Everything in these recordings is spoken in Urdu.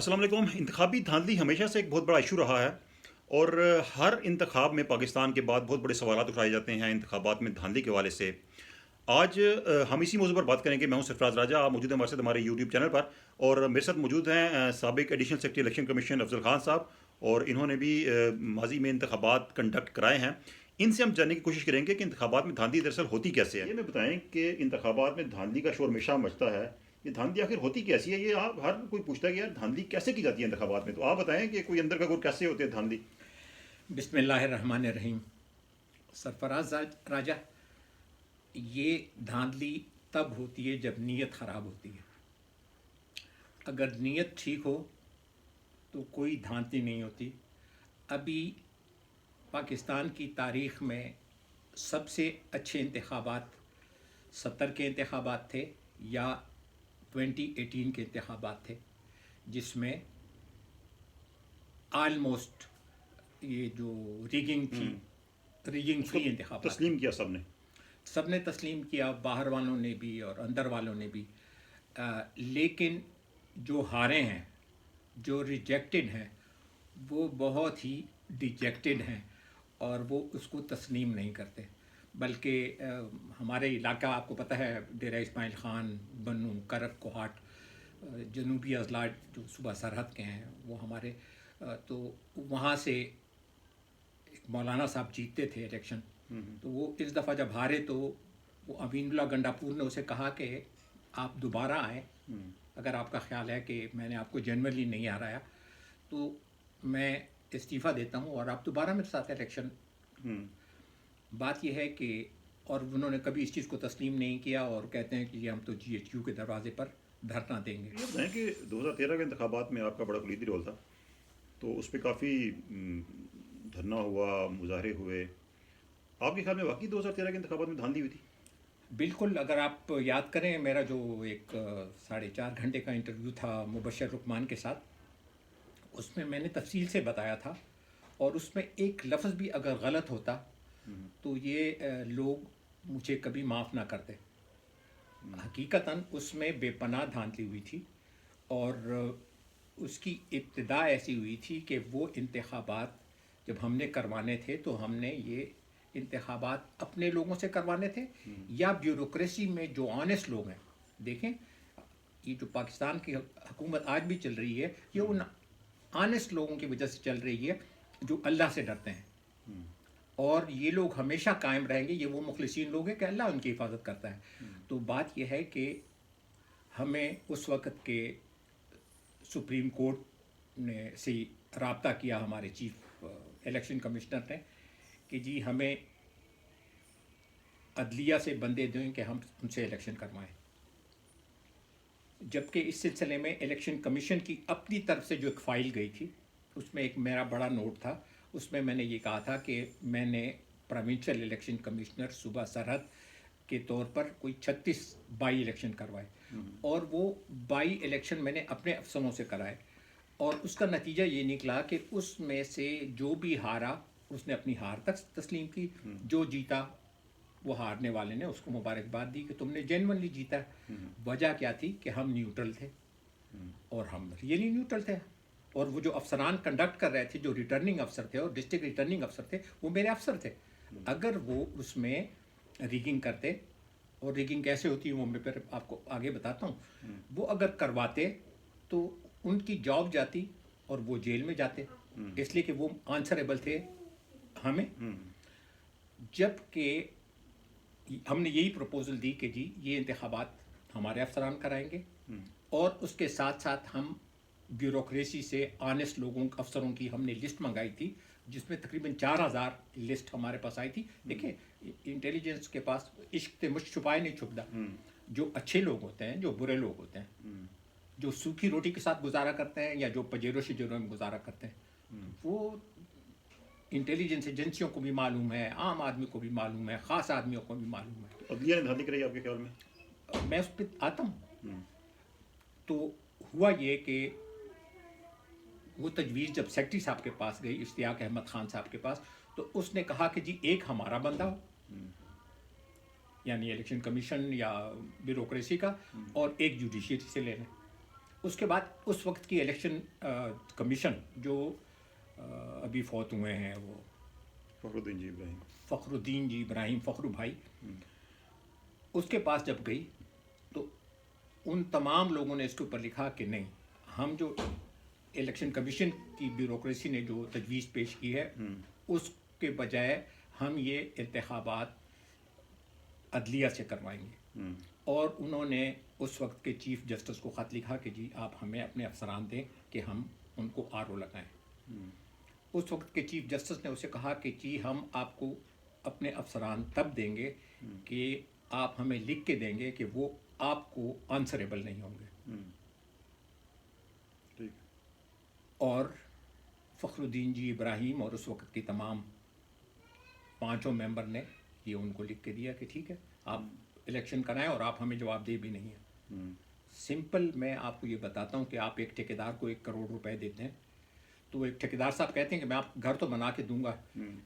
السلام علیکم۔ انتخابی دھاندلی ہمیشہ سے ایک بہت بڑا ایشو رہا ہے، اور ہر انتخاب میں پاکستان کے بعد بہت بڑے سوالات اٹھائے جاتے ہیں انتخابات میں دھاندلی کے حوالے سے۔ آج ہم اسی موضوع پر بات کریں گے۔ میں ہوں سرفراز راجہ، آپ موجود ہیں ہمارے ساتھ ہمارے یوٹیوب چینل پر، اور میرے ساتھ موجود ہیں سابق ایڈیشنل سیکرٹری الیکشن کمیشن افضل خان صاحب، اور انہوں نے بھی ماضی میں انتخابات کنڈکٹ کرائے ہیں۔ ان سے ہم جاننے کی کوشش کریں گے کہ انتخابات میں دھاندلی دراصل ہوتی کیسے ہے۔ یہ میں بتائیں کہ انتخابات میں دھاندلی کا شور ہمیشہ مچتا ہے، یہ دھاندلی آخر ہوتی کیسی ہے؟ یہ آپ ہر کوئی پوچھتا ہے کہ یار دھاندلی کیسے کی جاتی ہے انتخابات میں، تو آپ بتائیں کہ کوئی اندر کا گور کیسے ہوتے ہیں دھاندلی؟ بسم اللہ الرحمن الرحیم۔ سرفراز راجہ، یہ دھاندلی تب ہوتی ہے جب نیت خراب ہوتی ہے۔ اگر نیت ٹھیک ہو تو کوئی دھاندلی نہیں ہوتی۔ ابھی پاکستان کی تاریخ میں سب سے اچھے انتخابات 70 کے انتخابات تھے یا 2018 کے انتخابات تھے، جس میں آلموسٹ یہ جو ریگنگ تھی، ریگنگ فری انتخابات تسلیم کیا سب نے؟ سب نے تسلیم کیا، باہر والوں نے بھی اور اندر والوں نے بھی۔ لیکن جو ہارے ہیں، جو ریجیکٹڈ ہیں، وہ بہت ہی ڈیجیکٹڈ ہیں، اور وہ اس کو تسلیم نہیں کرتے۔ بلکہ ہمارے علاقہ آپ کو پتہ ہے، ڈیرہ اسماعیل خان، بنو، کرک، کوہاٹ، جنوبی اضلاع جو صوبہ سرحد کے ہیں، وہ ہمارے تو وہاں سے ایک مولانا صاحب جیتتے تھے الیکشن۔ تو وہ اس دفعہ جب ہارے تو وہ امین اللہ گنڈاپور نے اسے کہا کہ آپ دوبارہ آئیں، اگر آپ کا خیال ہے کہ میں نے آپ کو جنرلی نہیں ہرایا تو میں استعفیٰ دیتا ہوں اور آپ دوبارہ میرے ساتھ الیکشن۔ بات یہ ہے کہ اور انہوں نے کبھی اس چیز کو تسلیم نہیں کیا، اور کہتے ہیں کہ یہ ہم تو جی ایچ کیو کے دروازے پر دھرنا دیں گے۔ یہ بتائیں کہ 2013 کے انتخابات میں آپ کا بڑا کلیدی رول تھا، تو اس پہ کافی دھرنا ہوا، مظاہرے ہوئے۔ آپ کے خیال میں واقعی 2013 کے انتخابات میں دھاندلی ہوئی تھی؟ بالکل، اگر آپ یاد کریں میرا جو ایک 4.5 گھنٹے کا انٹرویو تھا مبشر رکمان کے ساتھ، اس میں نے تفصیل سے بتایا تھا، اور اس میں ایک لفظ بھی اگر غلط ہوتا تو یہ لوگ مجھے کبھی معاف نہ کرتے۔ حقیقتاً اس میں بے پناہ دھاندلی ہوئی تھی، اور اس کی ابتدا ایسی ہوئی تھی کہ وہ انتخابات جب ہم نے کروانے تھے تو ہم نے یہ انتخابات اپنے لوگوں سے کروانے تھے، یا بیوروکریسی میں جو آنیسٹ لوگ ہیں۔ دیکھیں، یہ جو پاکستان کی حکومت آج بھی چل رہی ہے، یہ ان آنیسٹ لوگوں کی وجہ سے چل رہی ہے جو اللہ سے ڈرتے ہیں، اور یہ لوگ ہمیشہ قائم رہیں گے۔ یہ وہ مخلصین لوگ ہیں کہ اللہ ان کی حفاظت کرتا ہے۔ تو بات یہ ہے کہ ہمیں اس وقت کے سپریم کورٹ نے سے رابطہ کیا ہمارے چیف الیکشن کمشنر نے کہ جی ہمیں عدلیہ سے بندے دیں کہ ہم ان سے الیکشن کروائیں، جبکہ اس سلسلے میں الیکشن کمیشن کی اپنی طرف سے جو ایک فائل گئی تھی، اس میں ایک میرا بڑا نوٹ تھا۔ اس میں نے یہ کہا تھا کہ میں نے پروونشل الیکشن کمشنر صوبہ سرحد کے طور پر کوئی 36 بائی الیکشن کروائے، اور وہ بائی الیکشن میں نے اپنے افسروں سے کرائے، اور اس کا نتیجہ یہ نکلا کہ اس میں سے جو بھی ہارا اس نے اپنی ہار تک تسلیم کی، جو جیتا وہ ہارنے والے نے اس کو مبارکباد دی کہ تم نے جینونلی جیتا ہے۔ وجہ کیا تھی کہ ہم نیوٹرل تھے، اور ہم ریئلی نیوٹرل تھے، اور وہ جو افسران کنڈکٹ کر رہے تھے، جو ریٹرننگ افسر تھے اور ڈسٹرکٹ ریٹرننگ افسر تھے، وہ میرے افسر تھے۔ اگر وہ اس میں ریگنگ کرتے، اور ریگنگ کیسے ہوتی ہے وہ میں پھر آپ کو آگے بتاتا ہوں، وہ اگر کرواتے تو ان کی جاب جاتی اور وہ جیل میں جاتے، اس لیے کہ وہ آنسریبل تھے ہمیں۔ جب کہ ہم نے یہی پروپوزل دی کہ جی یہ انتخابات ہمارے افسران کرائیں گے، اور اس کے ساتھ ساتھ ہم بیوروکریسی سے آنیسٹ لوگوں افسروں کی ہم نے لسٹ منگائی تھی، جس میں تقریباً 4000 لسٹ ہمارے پاس آئی تھی۔ دیکھیں، انٹیلیجنس کے پاس عشق تے مجھ چھپائے نہیں چھپتا۔ جو اچھے لوگ ہوتے ہیں، جو برے لوگ ہوتے ہیں، جو سوکھی روٹی کے ساتھ گزارا کرتے ہیں یا جو پجیروں شجیروں میں گزارا کرتے ہیں، وہ انٹیلیجنس ایجنسیوں کو بھی معلوم ہے، عام آدمی کو بھی معلوم ہے، خاص آدمیوں کو بھی معلوم ہے۔ عدلیہ نے دھاندلی کرائی آپ کے خیال میں؟ میں اس پہ آتا ہوں۔ تو ہوا یہ کہ وہ تجویز جب سیکرٹری صاحب کے پاس گئی، اشتیاق احمد خان صاحب کے پاس، تو اس نے کہا کہ جی ایک ہمارا بندہ ہو، یعنی الیکشن کمیشن یا بیوروکریسی کا، اور ایک جوڈیشری سے لے لیں۔ اس کے بعد اس وقت کی الیکشن کمیشن جو ابھی فوت ہوئے ہیں، وہ فخر الدین جی ابراہیم. فخر الدین جی ابراہیم، فخرو بھائی، اس کے پاس جب گئی تو ان تمام لوگوں نے اس کے اوپر لکھا کہ نہیں، ہم جو الیکشن کمیشن کی بیوروکریسی نے جو تجویز پیش کی ہے اس کے بجائے ہم یہ انتخابات عدلیہ سے کروائیں گے. اور انہوں نے اس وقت کے چیف جسٹس کو خط لکھا کہ جی آپ ہمیں اپنے افسران دیں کہ ہم ان کو RO لگائیں. اس وقت کے چیف جسٹس نے اسے کہا کہ جی ہم آپ کو اپنے افسران تب دیں گے کہ آپ ہمیں لکھ کے دیں گے کہ وہ آپ کو آنسریبل نہیں ہوں گے. ٹھیک. اور فخر الدین جی ابراہیم اور اس وقت کی تمام 5 ممبر نے یہ ان کو لکھ کے دیا کہ ٹھیک ہے آپ الیکشن کرائیں اور آپ ہمیں جواب دہ بھی نہیں ہیں. سمپل میں آپ کو یہ بتاتا ہوں کہ آپ ایک ٹھیکیدار کو 1 کروڑ روپے دیتے ہیں تو ایک ٹھیکیدار صاحب کہتے ہیں کہ میں آپ گھر تو بنا کے دوں گا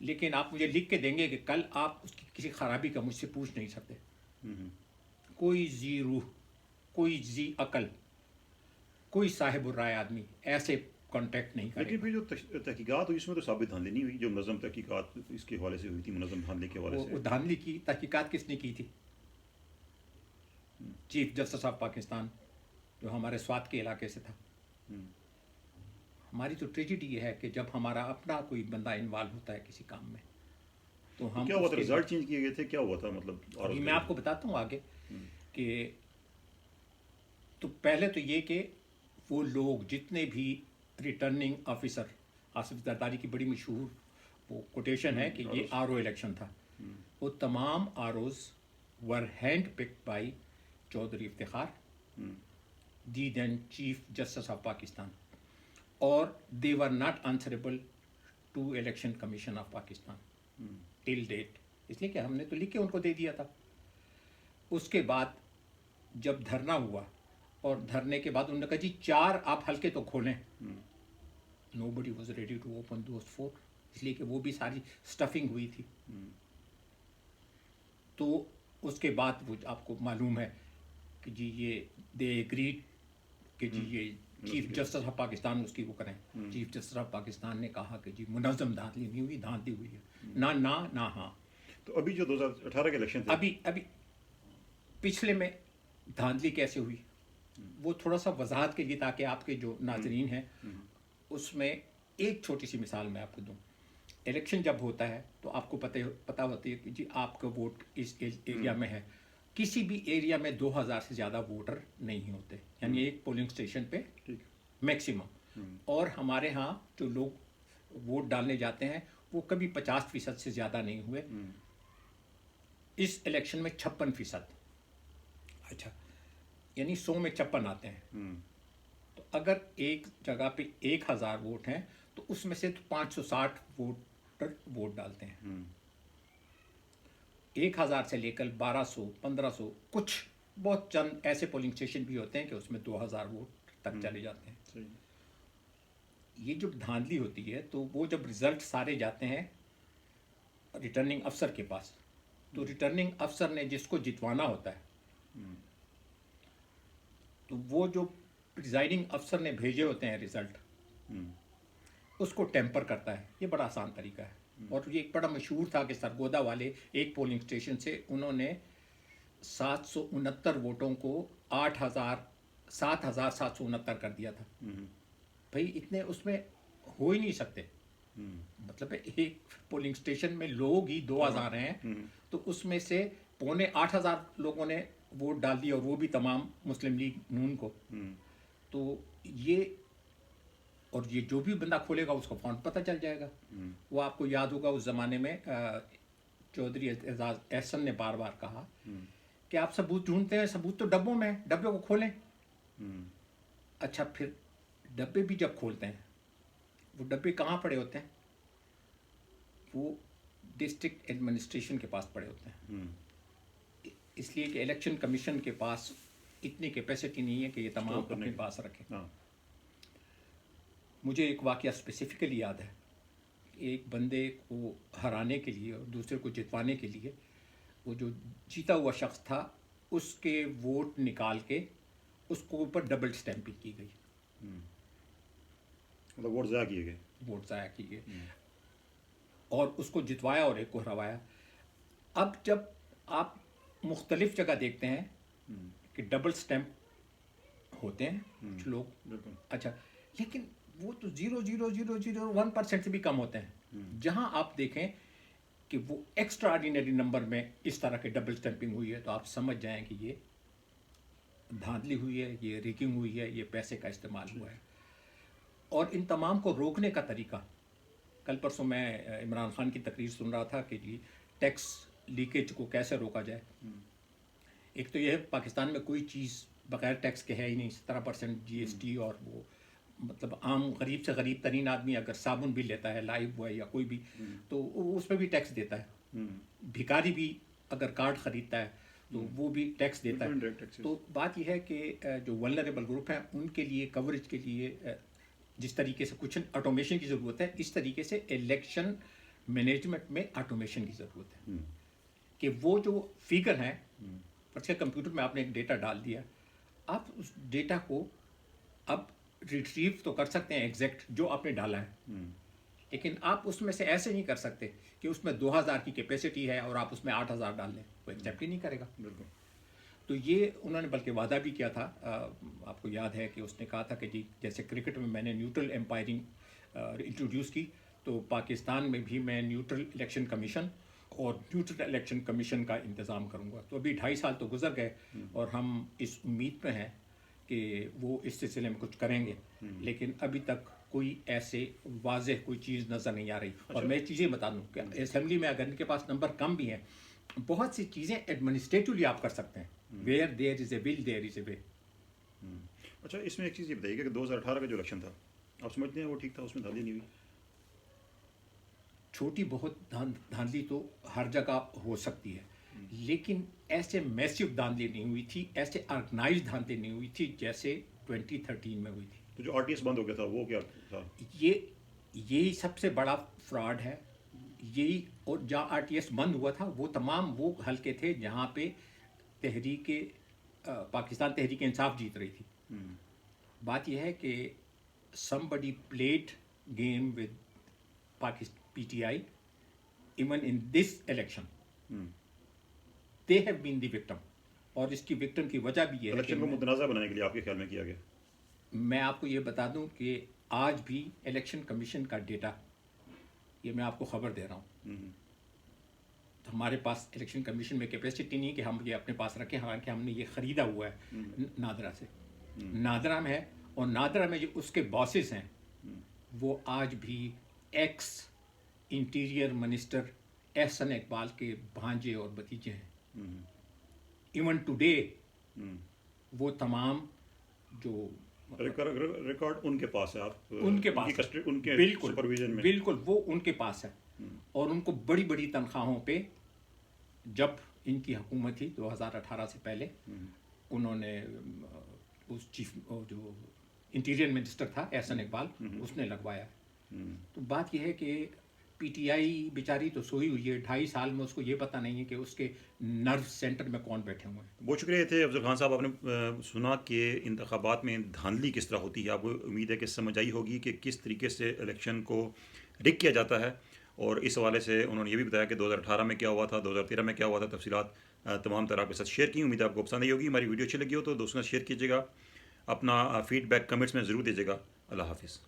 لیکن آپ مجھے لکھ کے دیں گے کہ کل آپ اس کی کسی خرابی کا مجھ سے پوچھ نہیں سکتے. کوئی ذی روح، کوئی ذی عقل، کوئی صاحب الرائے آدمی ایسے کانٹیکٹ نہیں کرے لیکن گا. پھر جو تحقیقات ہوئی اس میں تو ثابت دھاندلی نہیں ہوئی جو منظم تحقیقات اس کے حوالے سے ہوئی تھی، منظم دھاندلی کے حوالے وہ سے. دھاندلی کی تحقیقات کس نے کی تھی؟ چیف جسٹس آف پاکستان جو ہمارے سوات کے علاقے سے تھا. ہماری تو ٹریجڈی یہ ہے کہ جب ہمارا اپنا کوئی بندہ انوالو ہوتا ہے کسی کام میں تو ہم کیا ہوا اس تھا؟ کے رزلٹ چینج کیے گئے تھے؟ کیا ہوا تھا مطلب؟ ابھی میں آپ کو بتاتا ہوں آگے کہ تو پہلے تو یہ کہ وہ لوگ جتنے بھی ریٹرننگ آفیسر، آصف زرداری کی بڑی مشہور وہ کوٹیشن ہے کہ یہ RO الیکشن تھا، وہ تمام ROs were hand picked by Chaudhry Iftikhar the then chief justice of Pakistan اور they were not answerable to election commission of Pakistan till date, اس لیے کہ ہم نے تو لکھ کے ان کو دے دیا تھا. اس کے بعد جب دھرنا ہوا اور دھرنے کے بعد انہوں نے کہا جی 4 آپ حلقے تو کھولیں. Nobody was ready to open those 4 اس لیے کہ وہ بھی ساری اسٹفنگ ہوئی تھی. تو اس کے بعد وہ آپ کو معلوم ہے کہ جی یہ دے ایگریڈ کہ جی یہ چیف جسٹس آف پاکستان اس کی وہ کریں. چیف جسٹس آف پاکستان نے کہا کہ جی منظم دھاندلی نہیں ہوئی، دھاندلی ہوئی ہے، نہ ہاں. تو ابھی جو 2018 کے الیکشن تھے ابھی پچھلے میں دھاندلی کیسے ہوئی وہ تھوڑا سا وضاحت کے لیے تاکہ آپ کے جو ناظرین ہیں اس میں ایک چھوٹی سی مثال میں آپ کو دوں. الیکشن جب ہوتا ہے تو آپ کو پتہ ہوتی ہے کہ جی آپ کا ووٹ اس ایریا میں ہے. کسی بھی ایریا میں 2000 سے زیادہ ووٹر نہیں ہوتے، یعنی ایک پولنگ اسٹیشن پہ میکسیمم. اور ہمارے ہاں جو لوگ ووٹ ڈالنے جاتے ہیں وہ کبھی 50% سے زیادہ نہیں ہوئے. اس الیکشن میں 56%. اچھا، یعنی 100 میں 56 آتے ہیں. تو اگر ایک جگہ پہ 1000 ووٹ ہیں تو اس میں سے 560 ووٹر ووٹ ڈالتے ہیں. 1000 سے لے کر 1200 1500 کچھ بہت چند ایسے پولنگ اسٹیشن بھی ہوتے ہیں کہ اس میں 2000 ووٹ تک چلے جاتے ہیں. یہ جب دھاندلی ہوتی ہے تو وہ جب رزلٹ سارے جاتے ہیں ریٹرننگ افسر کے پاس تو ریٹرننگ افسر نے جس کو جتوانا ہوتا ہے تو وہ جو پریزائڈنگ افسر نے بھیجے ہوتے ہیں رزلٹ اس کو ٹیمپر کرتا ہے. یہ بڑا آسان طریقہ ہے اور یہ ایک بڑا مشہور تھا کہ سرگودا والے ایک پولنگ اسٹیشن سے انہوں نے 769 ووٹوں کو 7769 کر دیا تھا. بھائی اتنے اس میں ہو ہی نہیں سکتے. مطلب ایک پولنگ اسٹیشن میں لوگ ہی 2000 ہیں تو اس میں سے 7,500 لوگوں نے ووٹ ڈال دی اور وہ بھی تمام مسلم لیگ نون کو. تو یہ اور یہ جو بھی بندہ کھولے گا اس کو فون پتہ چل جائے گا. وہ آپ کو یاد ہوگا اس زمانے میں چودھری اعزاز احسن نے بار بار کہا کہ آپ ثبوت ڈھونڈتے ہیں، ثبوت تو ڈبوں میں، ڈبے کو کھولیں. اچھا پھر ڈبے بھی جب کھولتے ہیں وہ ڈبے کہاں پڑے ہوتے ہیں؟ وہ ڈسٹرکٹ ایڈمنسٹریشن کے پاس پڑے ہوتے ہیں. اس لیے کہ الیکشن کمیشن کے پاس اتنی کیپیسٹی نہیں ہے کہ یہ تمام اپنے پاس رکھیں. مجھے ایک واقعہ اسپیسیفکلی یاد ہے. ایک بندے کو ہرانے کے لیے اور دوسرے کو جتوانے کے لیے وہ جو جیتا ہوا شخص تھا اس کے ووٹ نکال کے اس کو اوپر ڈبل اسٹیمپنگ کی گئی، مطلب ووٹ ضائع کیے گئے. ووٹ ضائع کی گئی اور اس کو جتوایا اور ایک کو ہروایا. اب جب آپ مختلف جگہ دیکھتے ہیں کہ ڈبل اسٹیمپ ہوتے ہیں کچھ لوگ، بالکل. اچھا، لیکن وہ تو 0.0001% سے بھی کم ہوتے ہیں. جہاں آپ دیکھیں کہ وہ ایکسٹرا آرڈینری نمبر میں اس طرح کے ڈبل اسٹیمپنگ ہوئی ہے، تو آپ سمجھ جائیں کہ یہ دھاندلی ہوئی ہے، یہ ریگنگ ہوئی ہے، یہ پیسے کا استعمال ہوا ہے. اور ان تمام کو روکنے کا طریقہ، کل پرسوں میں عمران خان کی تقریر سن رہا تھا کہ جی ٹیکس لیکیج کو کیسے روکا جائے. ایک تو یہ ہے پاکستان میں کوئی چیز بغیر ٹیکس کے ہے ہی نہیں. 17% GST، اور وہ مطلب عام غریب سے غریب ترین آدمی اگر صابن بھی لیتا ہے، لائف بوائے یا کوئی بھی، تو اس پہ بھی ٹیکس دیتا ہے. بھکاری بھی اگر کارڈ خریدتا ہے تو وہ بھی ٹیکس دیتا ہے. تو بات یہ ہے کہ جو ولنریبل گروپ ہیں ان کے لیے کوریج کے لیے جس طریقے سے کچھ آٹومیشن کی ضرورت ہے، اس طریقے سے الیکشن مینجمنٹ میں آٹومیشن کی ضرورت ہے. کہ وہ جو فگر ہیں، اس کے کمپیوٹر میں آپ نے ایک ڈیٹا ڈال دیا، آپ اس ڈیٹا کو اب ریٹریو تو کر سکتے ہیں ایگزیکٹ جو آپ نے ڈالا ہے، لیکن آپ اس میں سے ایسے نہیں کر سکتے کہ اس میں 2000 کی کیپیسٹی ہے اور آپ اس میں 8000 ڈال لیں، وہ ایکسیپٹ ہی نہیں کرے گا. بالکل. تو یہ انہوں نے بلکہ وعدہ بھی کیا تھا. آپ کو یاد ہے کہ اس نے کہا تھا کہ جی جیسے کرکٹ میں نے نیوٹرل امپائرنگ انٹروڈیوس کی، تو پاکستان میں بھی میں نیوٹرل الیکشن کمیشن اور نیوٹرل الیکشن کمیشن کا انتظام کروں گا. تو ابھی 2.5 سال تو گزر گئے اور ہم اس امید پہ ہیں کہ وہ اس سلسلے میں کچھ کریں گے، لیکن ابھی تک کوئی ایسے واضح کوئی چیز نظر نہیں آ رہی. اور میں چیزیں بتا دوں کہ اسمبلی میں اگر ان کے پاس نمبر کم بھی ہیں، بہت سی چیزیں ایڈمنسٹریٹولی آپ کر سکتے ہیں. ویئر دیر از اے ول دیر از اے وے. اچھا، اس میں ایک چیز یہ بتائیے کہ 2018 کا جو الیکشن تھا، آپ سمجھتے ہیں وہ ٹھیک تھا؟ اس میں دھاندلی نہیں ہوئی؟ چھوٹی بہت دھاندلی تو ہر جگہ ہو سکتی ہے، لیکن ایسے میسو دھاندلی نہیں ہوئی تھی، ایسے آرگنائز دھاندلی نہیں ہوئی تھی جیسے 2013 میں ہوئی تھی. تو جو RTS بند ہو گیا تھا وہ کیا تھا؟ یہی سب سے بڑا فراڈ ہے. یہی، اور جہاں RTS بند ہوا تھا وہ تمام وہ حلقے تھے جہاں پہ پاکستان تحریک انصاف جیت رہی تھی. بات یہ ہے کہ somebody played game with PTI even in this election. They have been the victim. اور اس کی وکٹم کی وجہ بھی یہ ہے الیکشن کو متنازع بنانے کے لیے آپ کے خیال میں کیا گیا؟ میں آپ کو یہ بتا دوں کہ آج بھی الیکشن کمیشن کا ڈیٹا، یہ میں آپ کو خبر دے رہا ہوں، ہمارے پاس الیکشن کمیشن میں کیپیسٹی نہیں کہ ہم یہ اپنے پاس رکھیں، حالانکہ ہم نے یہ خریدا ہوا ہے نادرا سے. نادرا میں ہے، اور نادرا میں جو اس کے باسز ہیں وہ آج بھی x interior minister Ahsan Iqbal کے بھانجے اور بھتیجے ہیں. ایون ٹوڈے وہ تمام جو ریکارڈ ان کے پاس ہے، آپ ان کے پاس بالکل سپرویژن میں، بالکل وہ ان کے پاس ہے. اور ان کو بڑی بڑی تنخواہوں پہ، جب ان کی حکومت تھی 2018 سے پہلے، انہوں نے اس چیف جو انٹیریئر منسٹر تھا احسن اقبال، اس نے لگوایا. تو بات یہ ہے کہ PTI بیچاری تو سوئی ہوئی ہے. 2.5 سال میں اس کو یہ پتہ نہیں ہے کہ اس کے نرو سینٹر میں کون بیٹھے ہوئے ہیں. بہت شکریہ تھے افضل خان صاحب. آپ نے سنا کہ انتخابات میں دھاندلی کس طرح ہوتی ہے. آپ کو امید ہے کہ سمجھ آئی ہوگی کہ کس طریقے سے الیکشن کو رگ کیا جاتا ہے، اور اس حوالے سے انہوں نے یہ بھی بتایا کہ 2018 میں کیا ہوا تھا، 2013 میں کیا ہوا تھا. تفصیلات تمام طرح کے ساتھ شیئر کی. امید آپ کو پسند آئی ہوگی. ہماری ویڈیو اچھی لگی ہو تو دوستوں کے ساتھ شیئر کیجیے گا. اپنا فیڈ بیک کمنٹس میں ضرور دیجیے گا. اللہ حافظ.